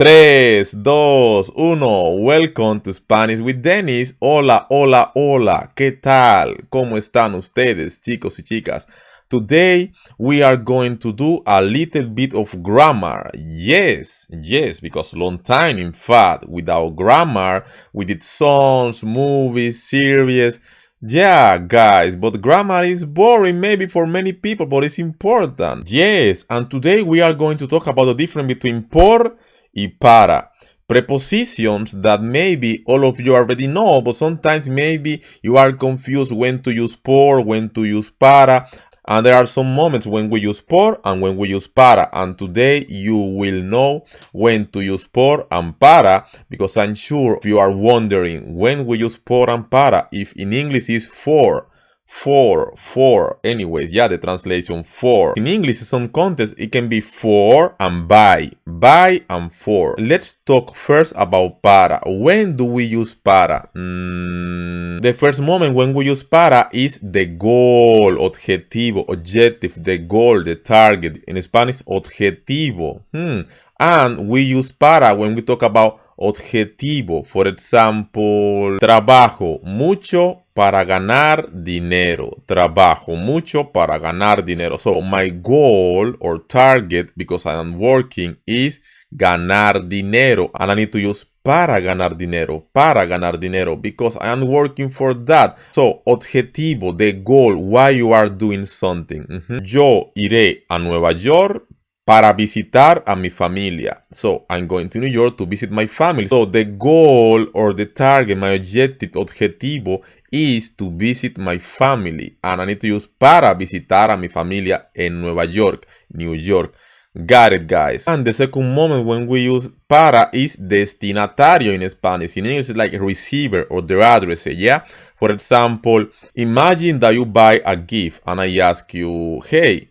3, 2, 1. Welcome to Spanish with Dennis. Hola, hola, hola. ¿Qué tal? ¿Cómo están ustedes, chicos y chicas? Today we are going to do a little bit of grammar. Yes, because long time, in fact, without grammar, we did songs, movies, series. Yeah, guys, but grammar is boring maybe for many people, but it's important. Yes, and today we are going to talk about the difference between por y para. Prepositions that maybe all of you already know, but sometimes maybe you are confused when to use por, when to use para. And there are some moments when we use por and when we use para. And today you will know when to use por and para, because I'm sure if you are wondering when we use por and para, if in English is for. Anyways, yeah, the translation for. In English, in some context, it can be for and by and for. Let's talk first about para. When do we use para? The first moment when we use para is the goal, objetivo, objective, the goal, the target. In Spanish, objetivo. And we use para when we talk about objetivo. For example, trabajo mucho para ganar dinero. Trabajo mucho para ganar dinero. So my goal or target, because I am working, is ganar dinero. And I need to use para ganar dinero, because I am working for that. So, objetivo, the goal, why you are doing something. Yo iré a Nueva York para visitar a mi familia. So, I'm going to New York to visit my family. So, the goal or the target, my objective, objetivo, is to visit my family. And I need to use para visitar a mi familia en Nueva York, New York. Got it, guys. And the second moment when we use para is destinatario in Spanish. In English, it's like receiver or the address, yeah? For example, imagine that you buy a gift and I ask you, hey,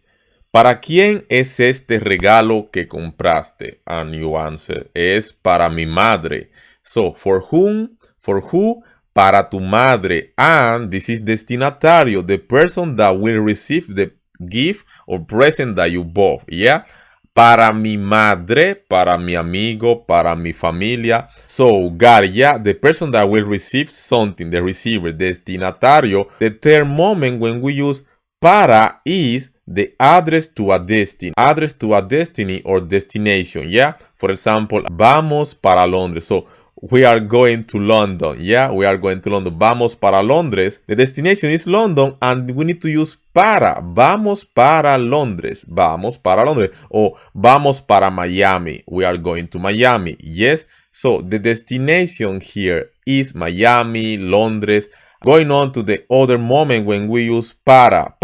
¿para quién es este regalo que compraste? And you answer, es para mi madre. So, for whom? For who? Para tu madre. And this is destinatario, the person that will receive the gift or present that you bought, yeah? Para mi madre, para mi amigo, para mi familia. So, got it, yeah? The person that will receive something, the receiver, destinatario. The third moment when we use para is the address to a destiny. Address to a destiny or destination, yeah? For example, vamos para Londres. So, we are going to London, yeah? We are going to London. Vamos para Londres. The destination is London and we need to use para. Vamos para Londres. Vamos para Londres. Or vamos para Miami. We are going to Miami, yes? So the destination here is Miami, Londres. Going on to the other moment when we use para.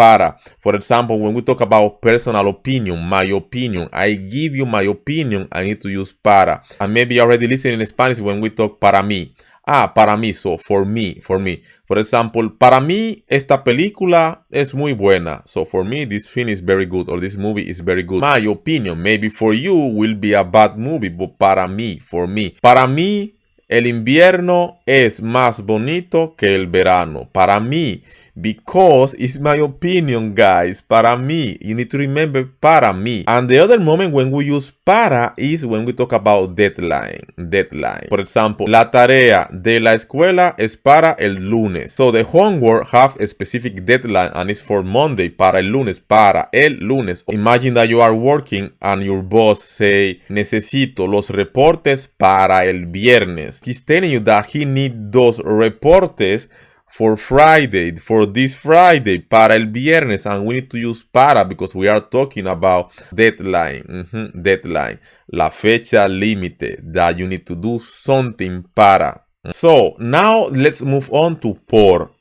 For example, when we talk about personal opinion, my opinion, I give you my opinion, I need to use para. And maybe you already listening in Spanish when we talk para mí. Para mí, so for me. For example, para mí esta película es muy buena. So for me, this film is very good, or this movie is very good. My opinion, maybe for you will be a bad movie, but para mí, for me. Para mí, el invierno es más bonito que el verano. Para mí, because it's my opinion, guys. Para mí, you need to remember para mí. And the other moment when we use para is when we talk about deadline. For example, la tarea de la escuela es para el lunes. So the homework have a specific deadline and it's for Monday. Para el lunes. Imagine that you are working and your boss say, necesito los reportes para el viernes. He's telling you that he needs those reportes for Friday, for this Friday, para el viernes, and we need to use para because we are talking about deadline, deadline, la fecha límite, that you need to do something para. So now let's move on to por.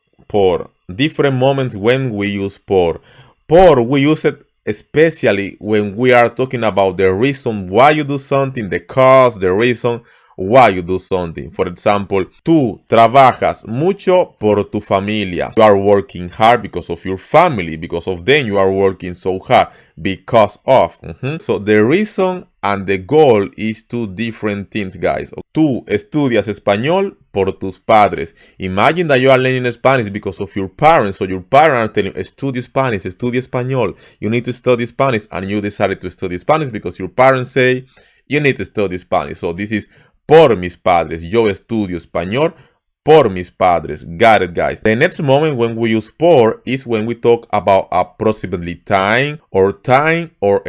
Different moments when we use por. Por, we use it especially when we are talking about the reason why you do something, the cause, the reason why you do something. For example, tú trabajas mucho por tu familia. You are working hard because of your family. Because of them, you are working so hard. Because of. So the reason and the goal is two different things, guys. Tú estudias español por tus padres. Imagine that you are learning Spanish because of your parents. So your parents are telling you, estudia español. You need to study Spanish, and you decided to study Spanish because your parents say, you need to study Spanish. So this is por mis padres. Yo estudio español por mis padres. Got it, guys. The next moment when we use por is when we talk about approximately time or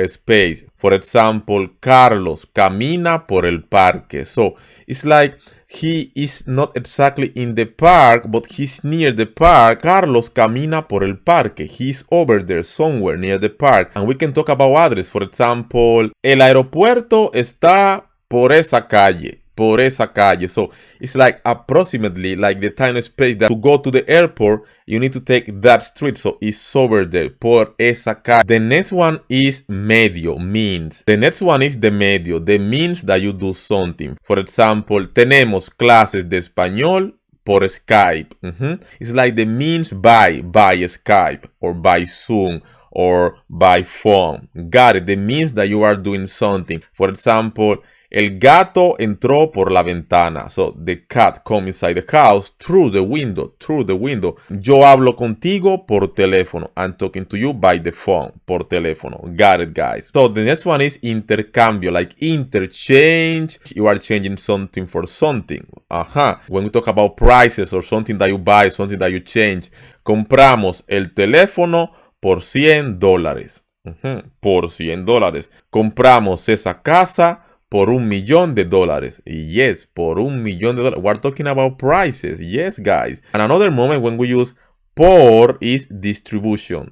space. For example, Carlos camina por el parque. So it's like he is not exactly in the park, but he's near the park. Carlos camina por el parque. He's over there somewhere near the park. And we can talk about address. For example, el aeropuerto está por esa calle. Por esa calle. So it's like approximately like the time and space that to go to the airport, you need to take that street. So it's over there. Por esa calle. The next one is medio, means. The next one is the medio, the means that you do something. For example, tenemos clases de español por Skype. It's like the means by Skype or by Zoom or by phone. Got it. The means that you are doing something. For example, el gato entró por la ventana. So the cat come inside the house through the window. Yo hablo contigo por teléfono. I'm talking to you by the phone. Por teléfono. Got it, guys. So the next one is intercambio, like interchange. You are changing something for something. When we talk about prices or something that you buy, something that you change. Compramos el teléfono por $100. Por $100. Compramos esa casa por $1,000,000. Yes, por $1,000,000. We're talking about prices. Yes, guys. And another moment when we use por is distribution.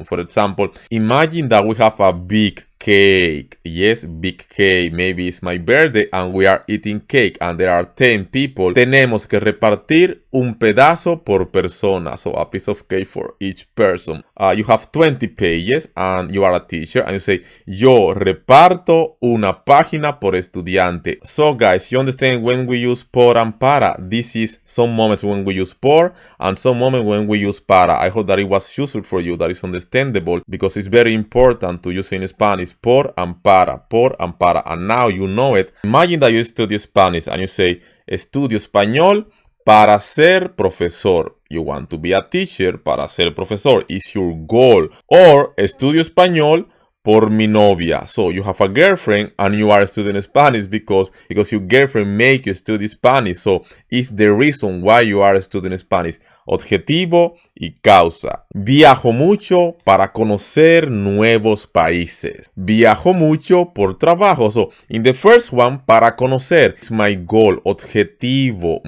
For example, imagine that we have a big cake. Yes, big cake. Maybe it's my birthday and we are eating cake and there are 10 people. Tenemos que repartir un pedazo por persona. So a piece of cake for each person. You have 20 pages and you are a teacher and you say, yo reparto una página por estudiante. So guys, you understand when we use por and para. This is some moments when we use por and some moment when we use para. I hope that it was useful for you, that is understandable, because it's very important to use in Spanish por and para, and now you know it. Imagine that you study Spanish and you say, estudio español para ser profesor. You want to be a teacher para ser profesor. It's your goal. Or estudio español por mi novia. So you have a girlfriend and you are studying Spanish because your girlfriend make you study Spanish. So it's the reason why you are studying Spanish. Objetivo y causa. Viajo mucho para conocer nuevos países. Viajo mucho por trabajo. So in the first one, para conocer is my goal. Objetivo.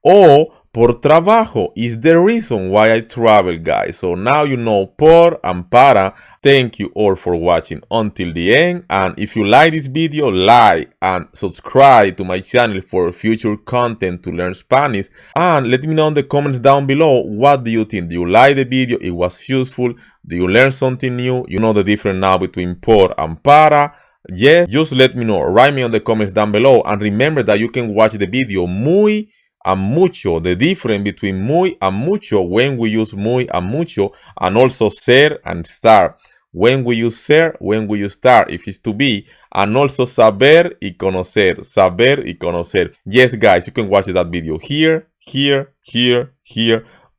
O por trabajo is the reason why I travel, guys. So now you know por and para. Thank you all for watching until the end. And if you like this video, like and subscribe to my channel for future content to learn Spanish. And let me know in the comments down below, what do you think? Do you like the video? It was useful? Do you learn something new? You know the difference now between por and para? Yeah, just let me know. Write me on the comments down below. And remember that you can watch the video muy and mucho, the difference between muy and mucho when we use muy and mucho, and also ser and estar. When we use ser, when we use estar, if it's to be, and also saber y conocer. Saber y conocer. Yes, guys, you can watch that video here,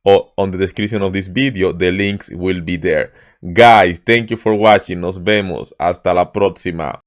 or on the description of this video. The links will be there. Guys, thank you for watching. Nos vemos. Hasta la próxima.